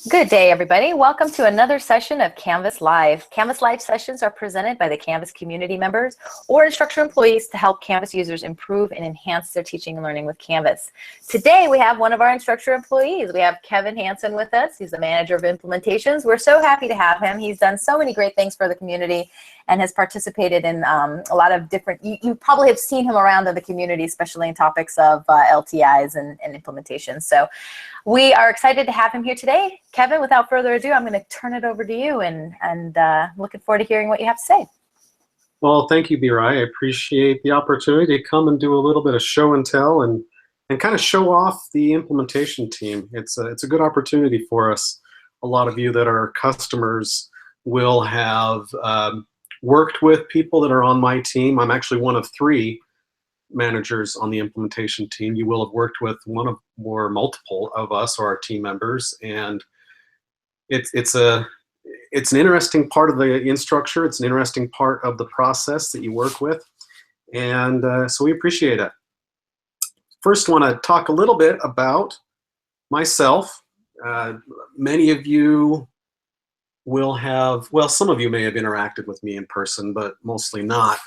Good day, everybody. Welcome to another session of Canvas Live. Canvas Live sessions are presented by the Canvas community members or Instructure employees to help Canvas users improve and enhance their teaching and learning with Canvas. Today, we have one of our Instructure employees. We have Kevin Hansen with us. He's the manager of implementations. We're so happy to have him. He's done so many great things for the community and has participated in a lot of different, you probably have seen him around in the community, especially in topics of LTIs and implementations. So we are excited to have him here today. Kevin, without further ado, I'm going to turn it over to you and looking forward to hearing what you have to say. Well, thank you, Birai. I appreciate the opportunity to come and do a little bit of show and tell and kind of show off the implementation team. It's a good opportunity for us. A lot of you that are customers will have worked with people that are on my team. I'm actually one of 3 managers on the implementation team. You will have worked with one of or multiple of us or our team members, and it's an interesting part of the Instructure. It's an interesting part of the process that you work with, and so we appreciate it. First, want to talk a little bit about myself. Many of you will have, well, some of you may have interacted with me in person, but mostly not.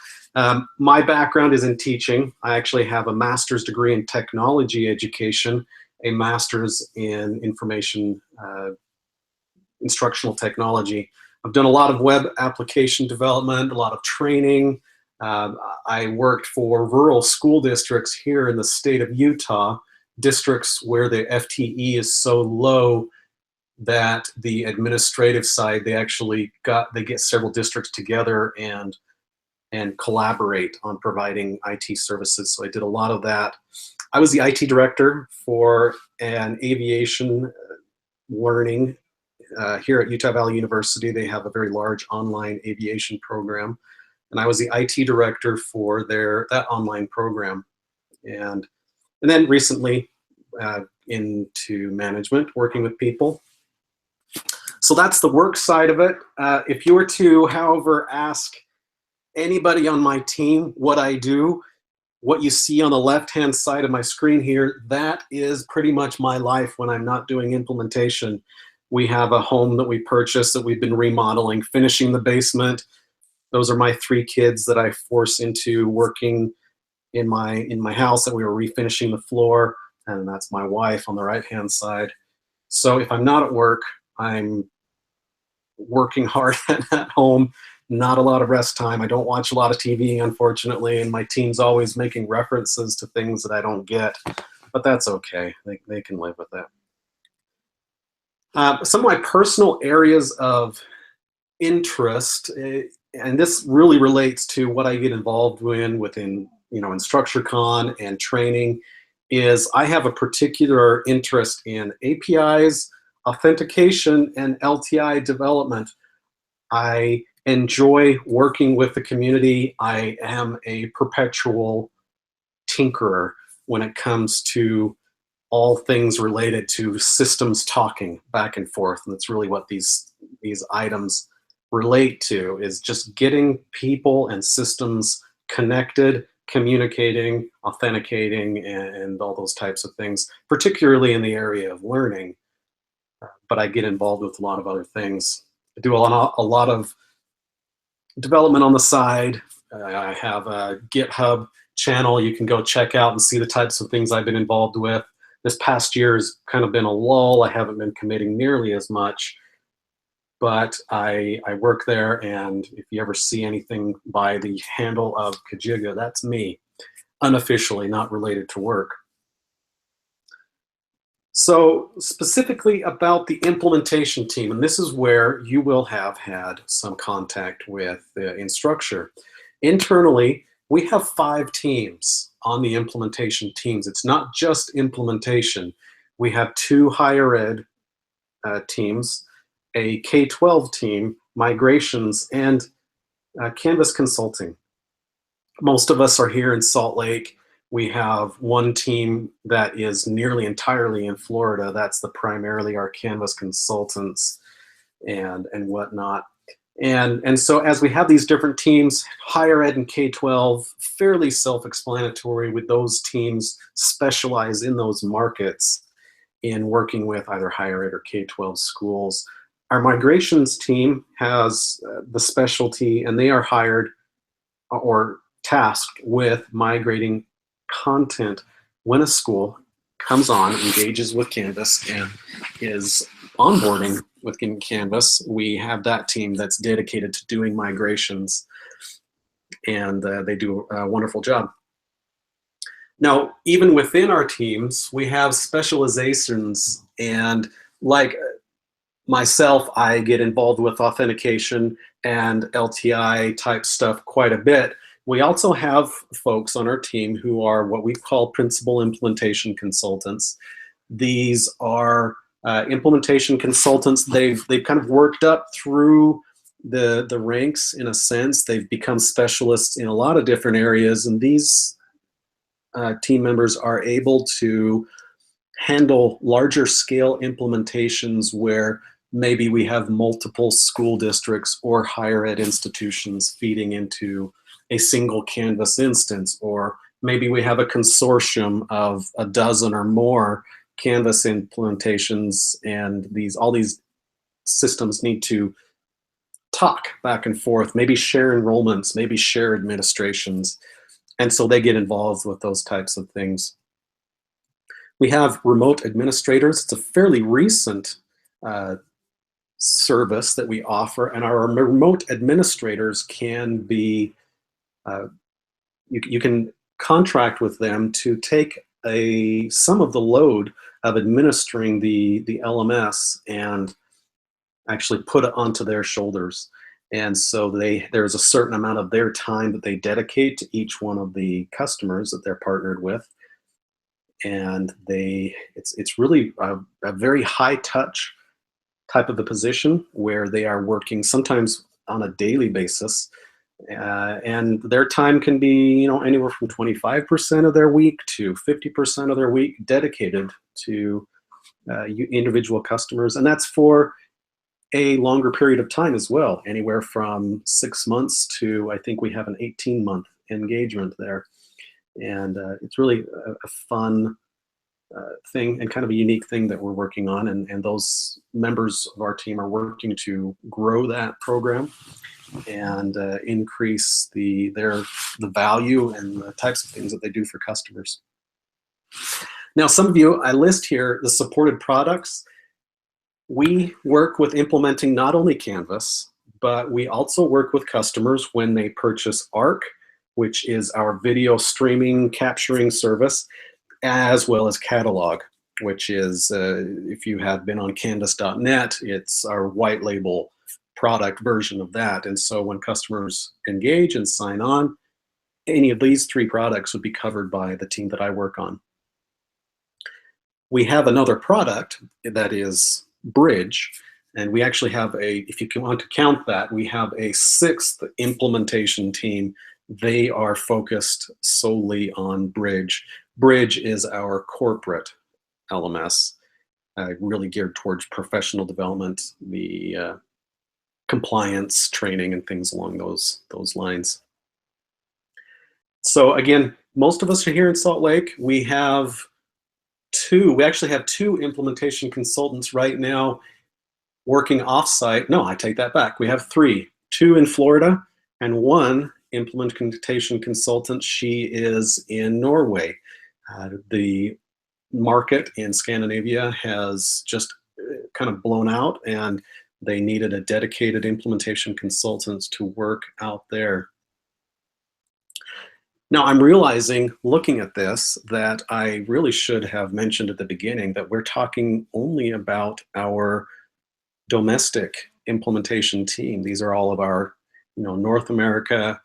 My background is in teaching. I actually have a master's degree in technology education, a master's in information instructional technology. I've done a lot of web application development, a lot of training. I worked for rural school districts here in the state of Utah, districts where the FTE is so low that the administrative side, they get several districts together and collaborate on providing IT services. So I did a lot of that. I was the IT director for an aviation learning here at Utah Valley University. They have a very large online aviation program, and I was the IT director for that online program. And then recently into management, working with people. So that's the work side of it. If you were to, however, ask anybody on my team what I do, what you see on the left-hand side of my screen here, that is pretty much my life when I'm not doing implementation. We have a home that we purchased that we've been remodeling, finishing the basement. Those are my 3 kids that I force into working in my house that we were refinishing the floor, and that's my wife on the right-hand side. So if I'm not at work, I'm working hard at home, not a lot of rest time. I don't watch a lot of TV, unfortunately, and my team's always making references to things that I don't get, but that's okay. They can live with that. Some of my personal areas of interest, and this really relates to what I get involved within InstructureCon and training, is I have a particular interest in APIs, authentication, and LTI development. I enjoy working with the community. I am a perpetual tinkerer when it comes to all things related to systems talking back and forth. And that's really what these items relate to, is just getting people and systems connected, communicating, authenticating, and all those types of things, particularly in the area of learning. But I get involved with a lot of other things. I do a lot of development on the side. I have a GitHub channel you can go check out and see the types of things I've been involved with. This past year has kind of been a lull. I haven't been committing nearly as much, but I work there, and if you ever see anything by the handle of Kajiga, that's me, unofficially, not related to work. So specifically about the implementation team, and this is where you will have had some contact with Instructure. Internally, we have 5 teams on the implementation teams. It's not just implementation. We have 2 higher ed teams, a K-12 team, migrations, and Canvas consulting. Most of us are here in Salt Lake. We have one team that is nearly entirely in Florida. That's primarily our Canvas consultants and whatnot. And so as we have these different teams, higher ed and K-12, fairly self-explanatory, with those teams specialize in those markets. in working with either higher ed or K-12 schools. Our migrations team has the specialty, and they are hired or tasked with migrating content when a school comes on, engages with Canvas, and is onboarding within Canvas. We have that team that's dedicated to doing migrations, and they do a wonderful job. Now, even within our teams, we have specializations, and like myself, I get involved with authentication and LTI type stuff quite a bit. We also have folks on our team who are what we call principal implementation consultants. These are implementation consultants. They've kind of worked up through the ranks in a sense. They've become specialists in a lot of different areas, and these team members are able to handle larger scale implementations where maybe we have multiple school districts or higher ed institutions feeding into a single Canvas instance, or maybe we have a consortium of a dozen or more Canvas implementations, and all these systems need to talk back and forth, maybe share enrollments, maybe share administrations, and so they get involved with those types of things. We have remote administrators. It's a fairly recent service that we offer, and our remote administrators can be, you can contract with them to take some of the load of administering the LMS and actually put it onto their shoulders. And so there's a certain amount of their time that they dedicate to each one of the customers that they're partnered with. And it's really a very high touch type of a position where they are working sometimes on a daily basis, and their time can be anywhere from 25% of their week to 50% of their week dedicated to individual customers, and that's for a longer period of time as well, anywhere from 6 months to, I think we have an 18-month engagement there. And it's really a fun thing and kind of a unique thing that we're working on, and those members of our team are working to grow that program and increase the value and the types of things that they do for customers. Now, some of you, I list here the supported products. We work with implementing not only Canvas, but we also work with customers when they purchase ARC, which is our video streaming capturing service, as well as Catalog, which is, if you have been on canvas.net, it's our white label product version of that. And so when customers engage and sign on, any of these three products would be covered by the team that I work on. We have another product that is Bridge, and we actually have if you want to count that, we have a 6th implementation team. They are focused solely on Bridge. Bridge is our corporate LMS, really geared towards professional development, the compliance training and things along those lines. So again, most of us are here in Salt Lake. We actually have 2 implementation consultants right now working offsite. No, I take that back. We have 3, 2 in Florida and 1 implementation consultant. She is in Norway. The market in Scandinavia has just kind of blown out, and they needed a dedicated implementation consultant to work out there. Now, I'm realizing, looking at this, that I really should have mentioned at the beginning that we're talking only about our domestic implementation team. These are all of our, North America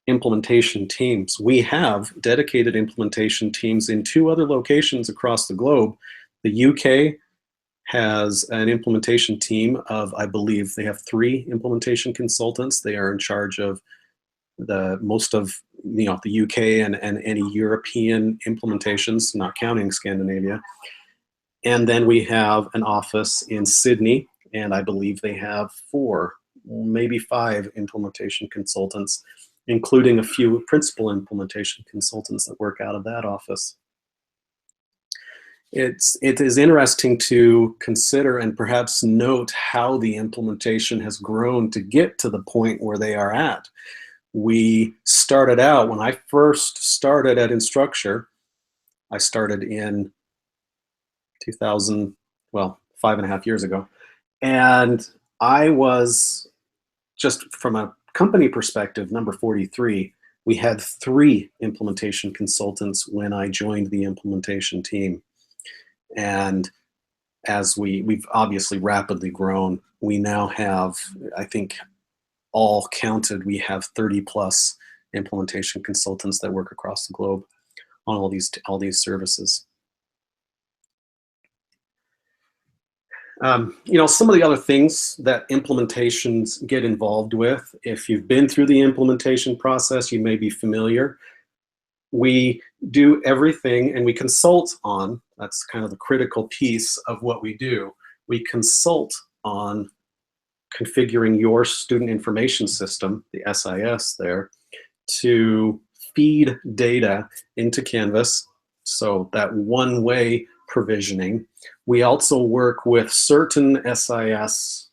implementation teams. We have dedicated implementation teams in 2 other locations across the globe. The UK has an implementation team of, I believe they have 3 implementation consultants. They are in charge of most of the UK and any European implementations, not counting Scandinavia. And then we have an office in Sydney, and I believe they have 4, maybe 5 implementation consultants, including a few principal implementation consultants that work out of that office. it is interesting to consider and perhaps note how the implementation has grown to get to the point where they are at. We started out, when I first started at Instructure, I started in 2000, well, 5.5 years ago. And I was, just from a company perspective, number 43. We had 3 implementation consultants when I joined the implementation team. And as we've obviously rapidly grown, we now have, I think all counted, we have 30 plus implementation consultants that work across the globe on all these services. Some of the other things that implementations get involved with, if you've been through the implementation process, you may be familiar. We do everything, and we consult on, that's kind of the critical piece of what we do. We consult on configuring your student information system, the SIS there, to feed data into Canvas, so that one-way provisioning. We also work with certain SIS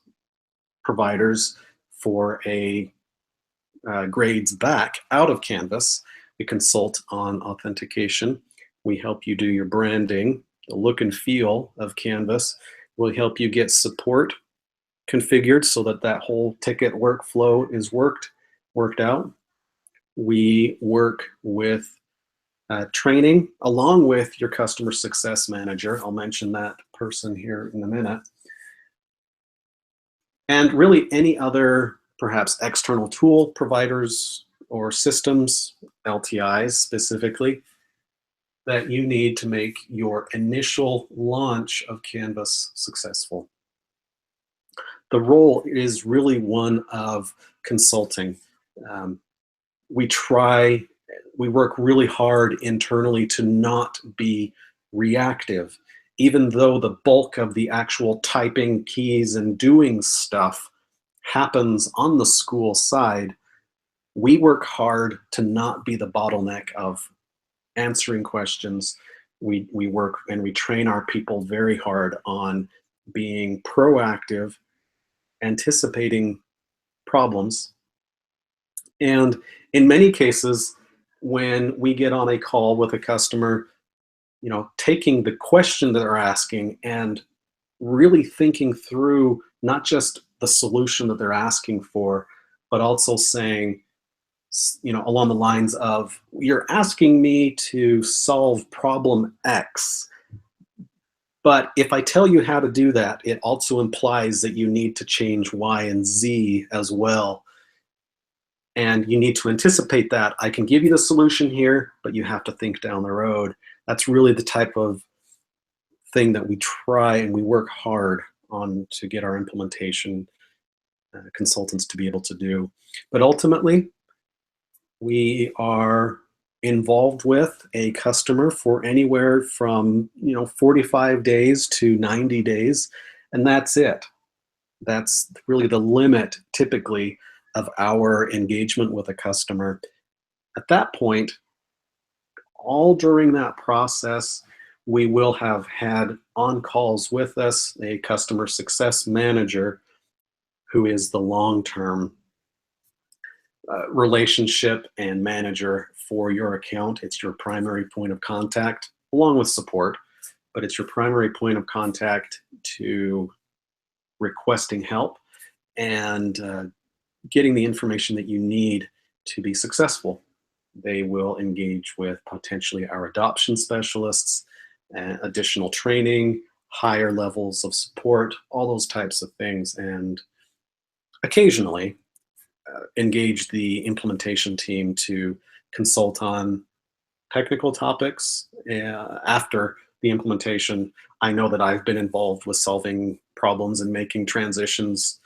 providers for a grades back out of Canvas. We consult on authentication. We help you do your branding, the look and feel of Canvas. We'll help you get support configured so that that whole ticket workflow is worked out. We work with training along with your customer success manager. I'll mention that person here in a minute. And really any other perhaps external tool providers or systems, LTIs specifically, that you need to make your initial launch of Canvas successful. The role is really one of consulting. We work really hard internally to not be reactive. Even though the bulk of the actual typing keys and doing stuff happens on the school side, we work hard to not be the bottleneck of answering questions. We work and we train our people very hard on being proactive, anticipating problems. And in many cases, when we get on a call with a customer, taking the question that they're asking and really thinking through not just the solution that they're asking for, but also saying, along the lines of, you're asking me to solve problem X, but if I tell you how to do that, it also implies that you need to change Y and Z as well. And you need to anticipate that. I can give you the solution here, but you have to think down the road. That's really the type of thing that we try and we work hard on to get our implementation consultants to be able to do. But ultimately, we are involved with a customer for anywhere from 45 days to 90 days, and that's it. That's really the limit typically of our engagement with a customer. At that point, all during that process, we will have had on calls with us a customer success manager who is the long-term relationship and manager for your account. It's your primary point of contact, along with support, but it's your primary point of contact to requesting help and getting the information that you need to be successful. They will engage with potentially our adoption specialists, additional training, higher levels of support, all those types of things, and occasionally engage the implementation team to consult on technical topics. After the implementation, I know that I've been involved with solving problems and making transitions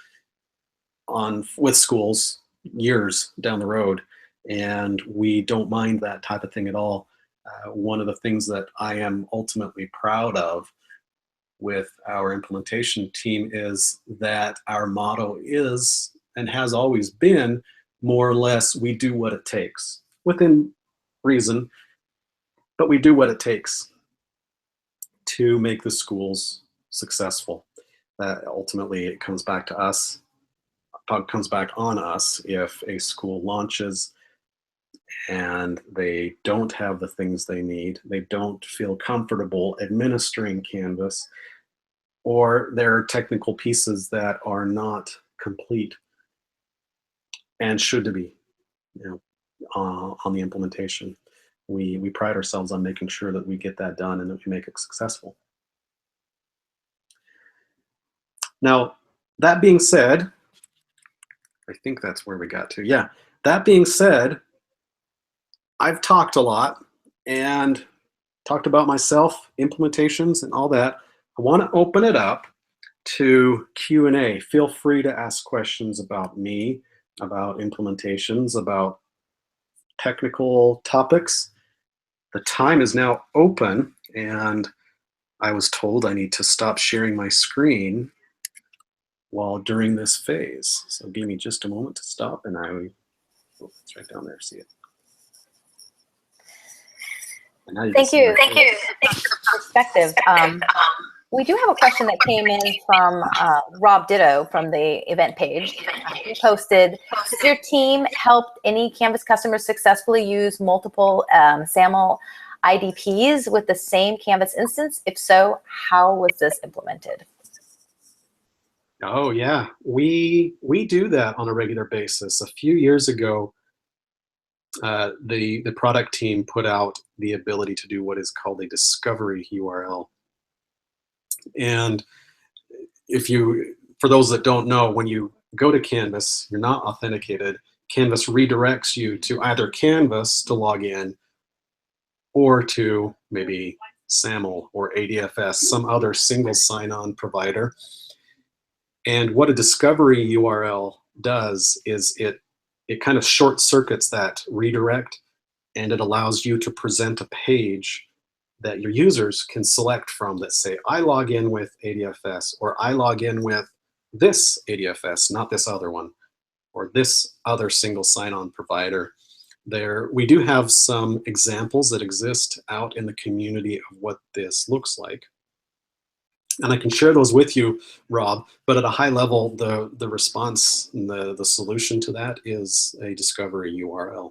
with schools years down the road, and we don't mind that type of thing at all. One of the things that I am ultimately proud of with our implementation team is that our motto is and has always been more or less, we do what it takes, within reason, but we do what it takes to make the schools successful. That ultimately it comes back to us, comes back on us if a school launches and they don't have the things they need, they don't feel comfortable administering Canvas, or there are technical pieces that are not complete and should be, you know, on the implementation. We pride ourselves on making sure that we get that done and that we make it successful. Now, that being said, I think that's where we got to. Yeah, that being said, I've talked a lot and talked about myself, implementations, and all that. I want to open it up to Q&A. Feel free to ask questions about me, about implementations, about technical topics. The time is now open, and I was told I need to stop sharing my screen while during this phase. So give me just a moment to stop, and oh, it's right down there, see it. And now you Thank you. Thank you. Perspective. We do have a question that came in from Rob Ditto from the event page. He posted, has your team helped any Canvas customers successfully use multiple SAML IDPs with the same Canvas instance? If so, how was this implemented? Oh yeah, we do that on a regular basis. A few years ago, the product team put out the ability to do what is called a discovery URL. And for those that don't know, when you go to Canvas, you're not authenticated. Canvas redirects you to either Canvas to log in or to maybe SAML or ADFS, some other single sign-on provider. And what a discovery URL does is it kind of short circuits that redirect, and it allows you to present a page that your users can select from that say, I log in with ADFS, or I log in with this ADFS, not this other one, or this other single sign-on provider. We do have some examples that exist out in the community of what this looks like. And I can share those with you, Rob, but at a high level, the response and the solution to that is a discovery URL.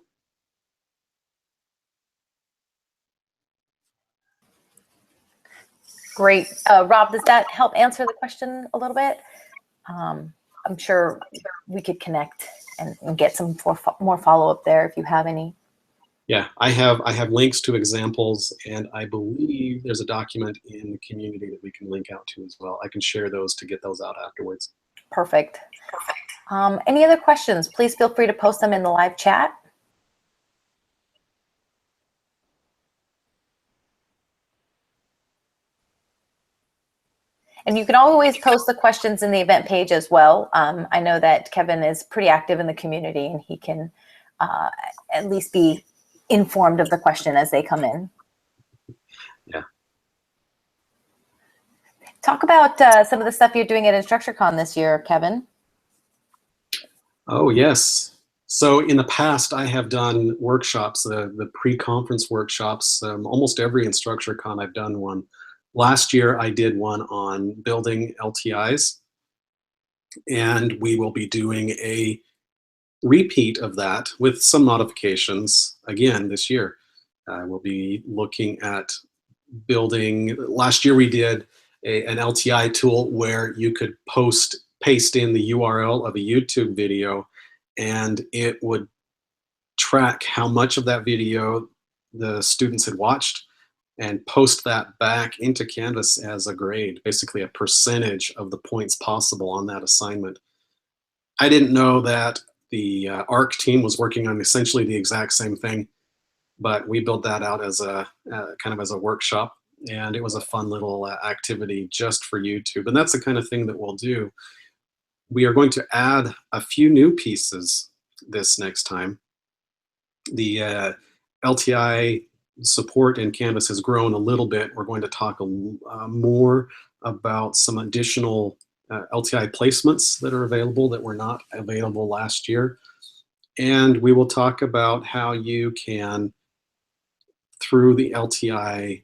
Great. Rob, does that help answer the question a little bit? I'm sure we could connect and get some more follow-up there if you have any. Yeah, I have links to examples, and I believe there's a document in the community that we can link out to as well. I can share those to get those out afterwards. Perfect. Any other questions? Please feel free to post them in the live chat. And you can always post the questions in the event page as well. I know that Kevin is pretty active in the community, and he can at least be informed of the question as they come in. Yeah. Talk about some of the stuff you're doing at InstructureCon this year, Kevin. Oh, yes. So in the past, I have done workshops, the pre-conference workshops. Almost every InstructureCon I've done one. Last year, I did one on building LTIs, and we will be doing a repeat of that with some modifications again this year. We'll be looking at building. Last year we did an LTI tool where you could paste in the URL of a YouTube video, and it would track how much of that video the students had watched and post that back into Canvas as a grade, basically a percentage of the points possible on that assignment. I didn't know that the ARC team was working on essentially the exact same thing, but we built that out as a kind of as a workshop, and it was a fun little activity just for YouTube. And that's the kind of thing that we'll do. We are going to add a few new pieces this next time. The LTI support in Canvas has grown a little bit. We're going to talk more about some additional LTI placements that are available that were not available last year. And we will talk about how you can, through the LTI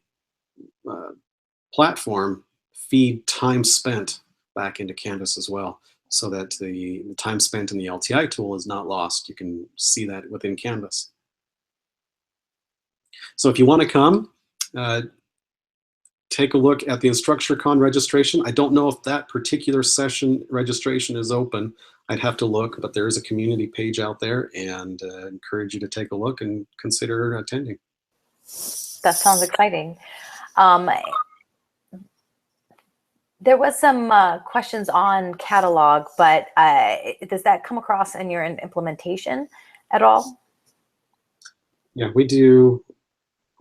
platform feed time spent back into Canvas as well, so that the time spent in the LTI tool is not lost. You can see that within Canvas. So if you want to come, take a look at the InstructureCon registration. I don't know if that particular session registration is open. I'd have to look, but there is a community page out there, and encourage you to take a look and consider attending. That sounds exciting. There was some questions on catalog, but does that come across in your implementation at all? Yeah, we do.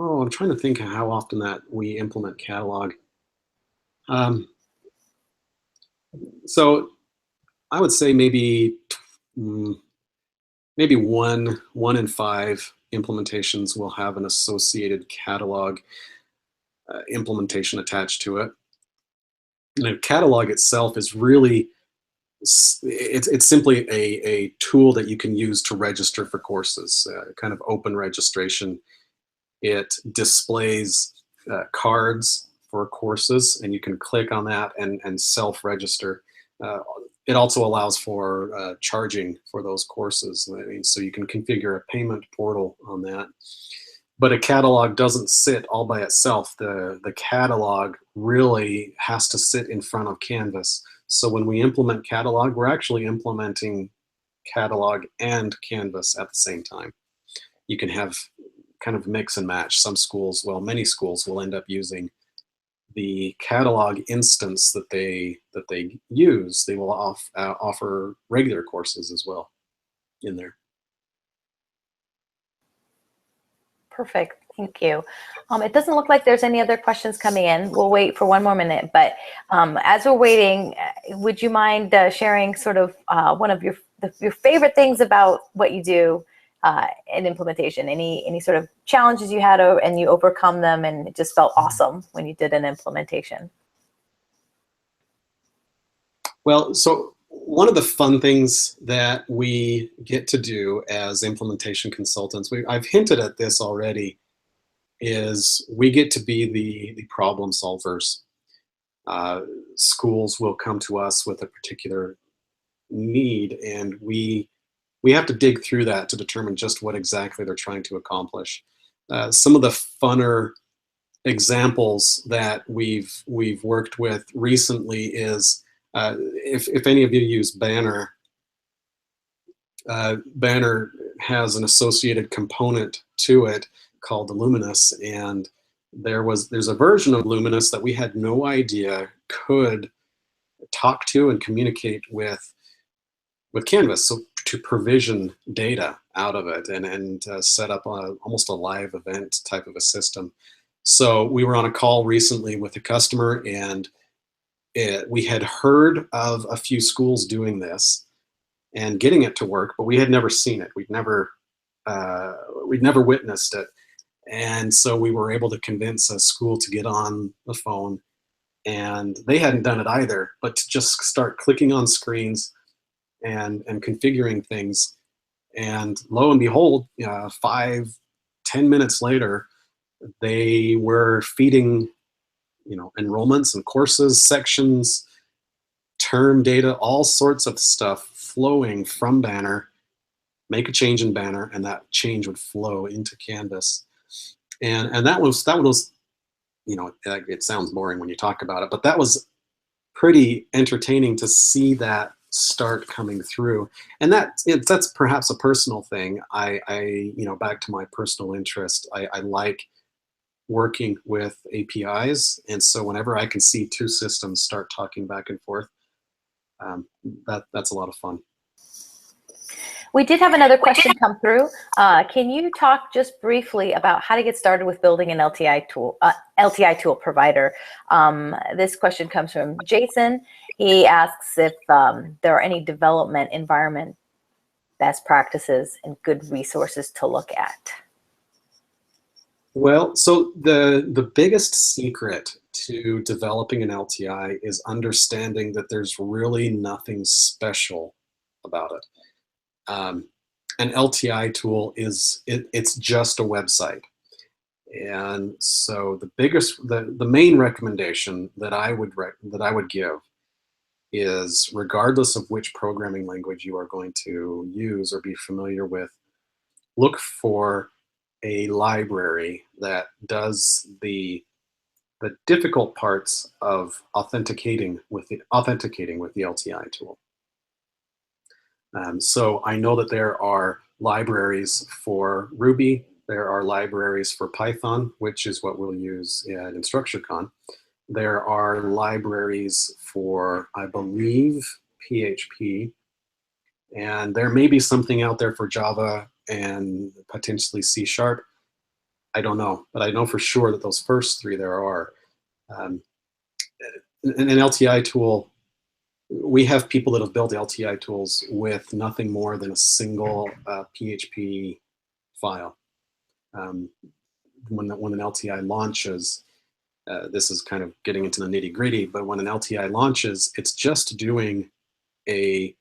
Oh, I'm trying to think how often that we implement catalog. So I would say maybe one in 5 implementations will have an associated catalog implementation attached to it. And a catalog itself is really, it's simply a tool that you can use to register for courses, kind of open registration. It displays cards for courses, and you can click on that and self-register. It also allows for charging for those courses. I mean, so you can configure a payment portal on that. But a catalog doesn't sit all by itself. The catalog really has to sit in front of Canvas. So when we implement catalog, we're actually implementing catalog and Canvas at the same time. You can have kind of mix and match. Some schools, well, many schools will end up using the catalog instance that they use. They will offer regular courses as well in there. Perfect, thank you. It doesn't look like there's any other questions coming in. We'll wait for one more minute, but as we're waiting, would you mind sharing sort of one of your favorite things about what you do in implementation? Any sort of challenges you had and you overcome them and it just felt awesome when you did an implementation? Well, so one of the fun things that we get to do as implementation consultants, I've hinted at this already, is we get to be the problem solvers. Schools will come to us with a particular need, and we have to dig through that to determine just what exactly they're trying to accomplish. Some of the funner examples that we've worked with recently is, if any of you use Banner, Banner has an associated component to it called the Luminous, and there's a version of Luminous that we had no idea could talk to and communicate with Canvas, so to provision data out of it and set up almost a live event type of a system. So we were on a call recently with a customer, and we had heard of a few schools doing this and getting it to work, but we had never seen it. We'd never witnessed it. And so we were able to convince a school to get on the phone, and they hadn't done it either, but to just start clicking on screens and configuring things. And lo and behold, 5-10 minutes later, they were feeding, enrollments and courses, sections, term data, all sorts of stuff flowing from Banner. Make a change in Banner, and that change would flow into Canvas. And that was, it sounds boring when you talk about it, but that was pretty entertaining to see that start coming through. And that's perhaps a personal thing. I back to my personal interest, I like working with APIs, and so whenever I can see two systems start talking back and forth, that's a lot of fun. We did have another question come through. Can you talk just briefly about how to get started with building an LTI tool provider? This question comes from Jason. He asks if there are any development environment best practices and good resources to look at. Well, so the biggest secret to developing an LTI is understanding that there's really nothing special about it. An LTI tool it's just a website. And so the main recommendation that I would give is, regardless of which programming language you are going to use or be familiar with, look for a library that does the difficult parts of authenticating with the LTI tool. So I know that there are libraries for Ruby, there are libraries for Python, which is what we'll use at InstructureCon. There are libraries for, I believe, PHP, and there may be something out there for Java and potentially C#. I don't know, but I know for sure that those first three there are. An LTI tool, we have people that have built LTI tools with nothing more than a single PHP file. When an LTI launches, this is kind of getting into the nitty-gritty, but when an LTI launches, it's just doing a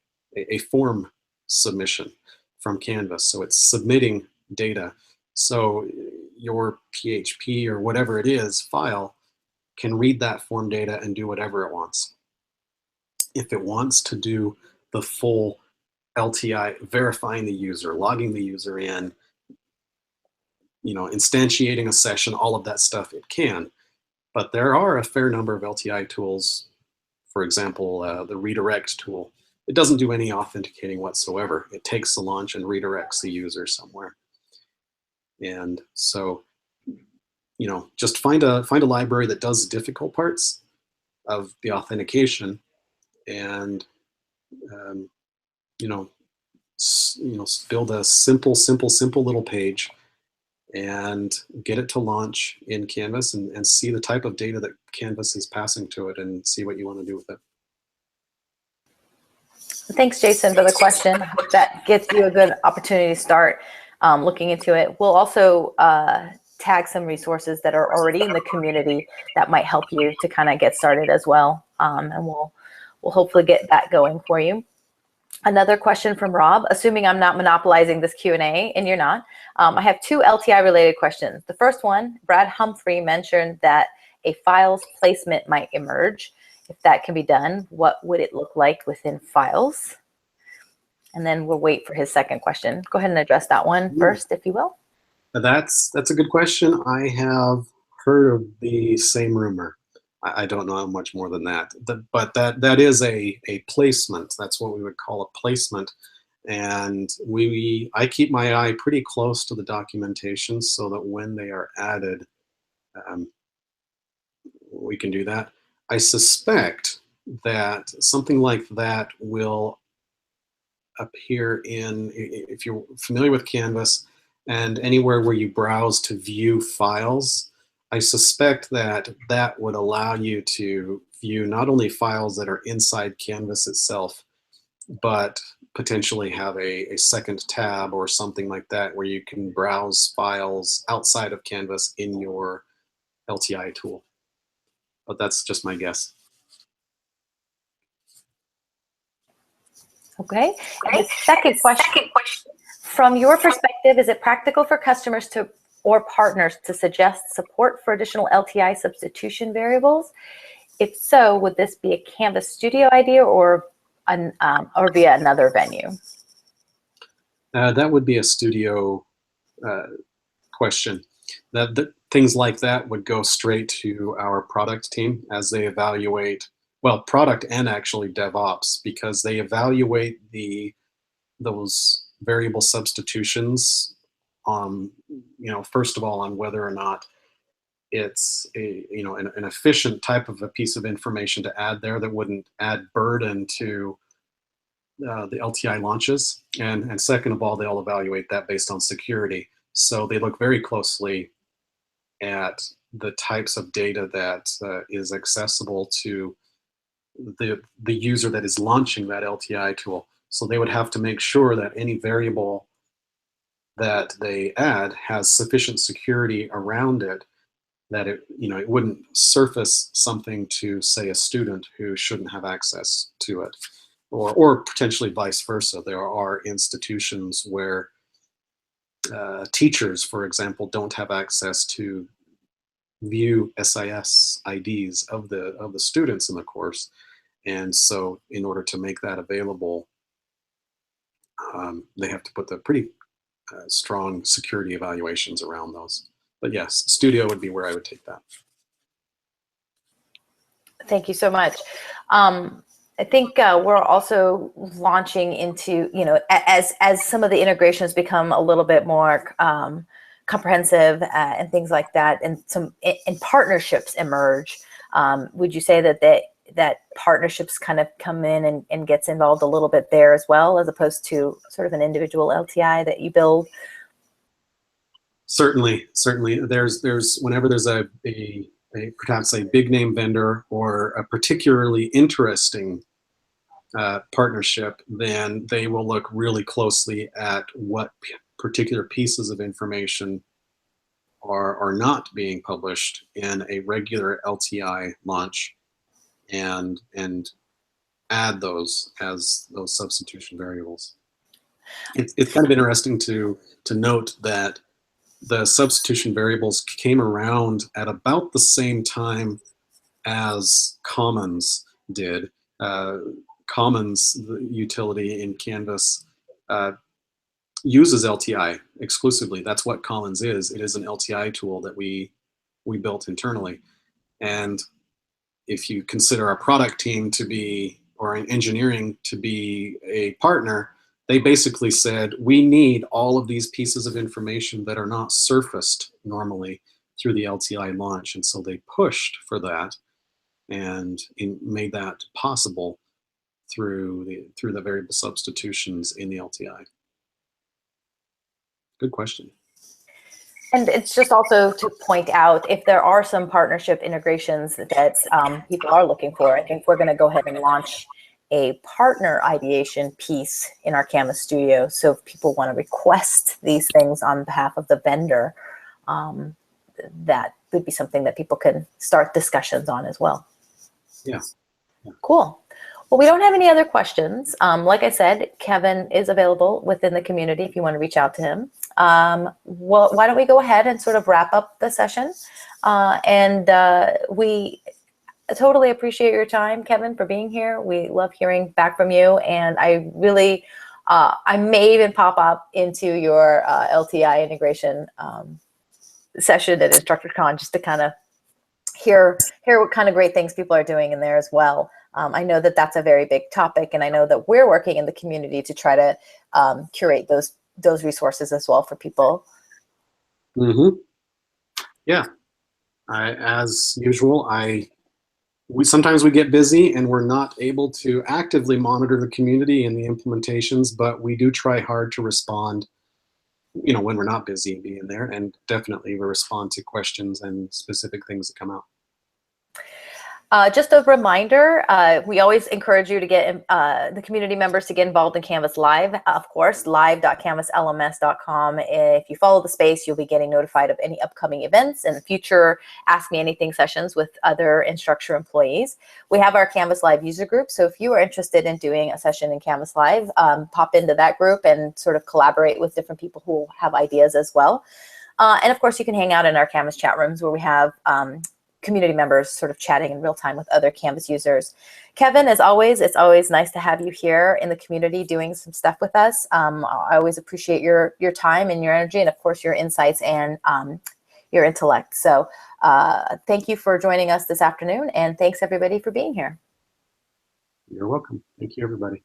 form submission from Canvas. So it's submitting data. So your PHP or whatever it is file can read that form data and do whatever it wants. If it wants to do the full LTI, verifying the user, logging the user in, instantiating a session, all of that stuff, it can. But there are a fair number of LTI tools. For example, the redirect tool. It doesn't do any authenticating whatsoever. It takes the launch and redirects the user somewhere. And so, just find a library that does the difficult parts of the authentication, and build a simple little page and get it to launch in Canvas, and see the type of data that Canvas is passing to it, and see what you want to do with it. Thanks, Jason, for the question. I hope that gets you a good opportunity to start looking into it. We'll also tag some resources that are already in the community that might help you to kind of get started as well. And we'll hopefully get that going for you. Another question from Rob, assuming I'm not monopolizing this Q&A, and you're not. I have two LTI related questions. The first one, Brad Humphrey mentioned that a files placement might emerge. If that can be done, what would it look like within files? And then we'll wait for his second question. Go ahead and address that one first, if you will. That's a good question. I have heard of the same rumor. I don't know much more than that, but that is a placement. That's what we would call a placement. And I keep my eye pretty close to the documentation so that when they are added, we can do that. I suspect that something like that will appear if you're familiar with Canvas and anywhere where you browse to view files, I suspect that would allow you to view not only files that are inside Canvas itself, but potentially have a second tab or something like that where you can browse files outside of Canvas in your LTI tool. But that's just my guess. Okay. And the second question, from your perspective, is it practical for customers or partners to suggest support for additional LTI substitution variables? If so, would this be a Canvas Studio idea or via another venue? That would be a Studio question. Things like that would go straight to our product team as they evaluate, well, product and actually DevOps, because they evaluate those variable substitutions on, first of all, on whether or not it's an efficient type of a piece of information to add there that wouldn't add burden to the LTI launches. And second of all, they'll evaluate that based on security. So they look very closely at the types of data that is accessible to the user that is launching that LTI tool. So they would have to make sure that any variable that they add has sufficient security around it, that it wouldn't surface something to, say, a student who shouldn't have access to it, or potentially vice versa. There are institutions where teachers, for example, don't have access to view SIS IDs of the students in the course. And so in order to make that available, they have to put the pretty strong security evaluations around those. But yes, Studio would be where I would take that. Thank you so much. I think we're also launching into, you know, as some of the integrations become a little bit more comprehensive and things like that, and some partnerships emerge. Would you say that partnerships kind of come in and gets involved a little bit there as well, as opposed to sort of an individual LTI that you build? Certainly. There's whenever there's a perhaps a big name vendor or a particularly interesting partnership, then they will look really closely at what particular pieces of information are not being published in a regular LTI launch, and add those as those substitution variables. It's kind of interesting to note that the substitution variables came around at about the same time as Commons did. Commons, the utility in Canvas, uses LTI exclusively. That's what Commons is. It is an LTI tool that we built internally. And if you consider our product team to be, or engineering to be a partner, they basically said, we need all of these pieces of information that are not surfaced normally through the LTI launch. And so they pushed for that and made that possible through the variable substitutions in the LTI. Good question. And it's just also to point out, if there are some partnership integrations that people are looking for, I think we're going to go ahead and launch a partner ideation piece in our Canvas Studio. So if people want to request these things on behalf of the vendor, that would be something that people can start discussions on as well. Yeah. Cool. Well, we don't have any other questions. Like I said, Kevin is available within the community if you want to reach out to him. Well, why don't we go ahead and sort of wrap up the session? We totally appreciate your time, Kevin, for being here. We love hearing back from you. And I really, I may even pop up into your LTI integration session at InstructureCon just to kind of hear what kind of great things people are doing in there as well. I know that that's a very big topic, and I know that we're working in the community to try to curate those resources as well for people. Mm-hmm. Yeah. As usual, sometimes we get busy and we're not able to actively monitor the community and the implementations, but we do try hard to respond, you know, when we're not busy and being there, and definitely we respond to questions and specific things that come out. Just a reminder, we always encourage you to get the community members to get involved in Canvas Live, of course, live.canvaslms.com. If you follow the space, you'll be getting notified of any upcoming events and future Ask Me Anything sessions with other Instructure employees. We have our Canvas Live user group, so if you are interested in doing a session in Canvas Live, pop into that group and sort of collaborate with different people who have ideas as well. And of course, you can hang out in our Canvas chat rooms where we have community members sort of chatting in real time with other Canvas users. Kevin, as always, it's always nice to have you here in the community doing some stuff with us. I always appreciate your time and your energy, and of course your insights and your intellect. So thank you for joining us this afternoon, and thanks everybody for being here. You're welcome. Thank you, everybody.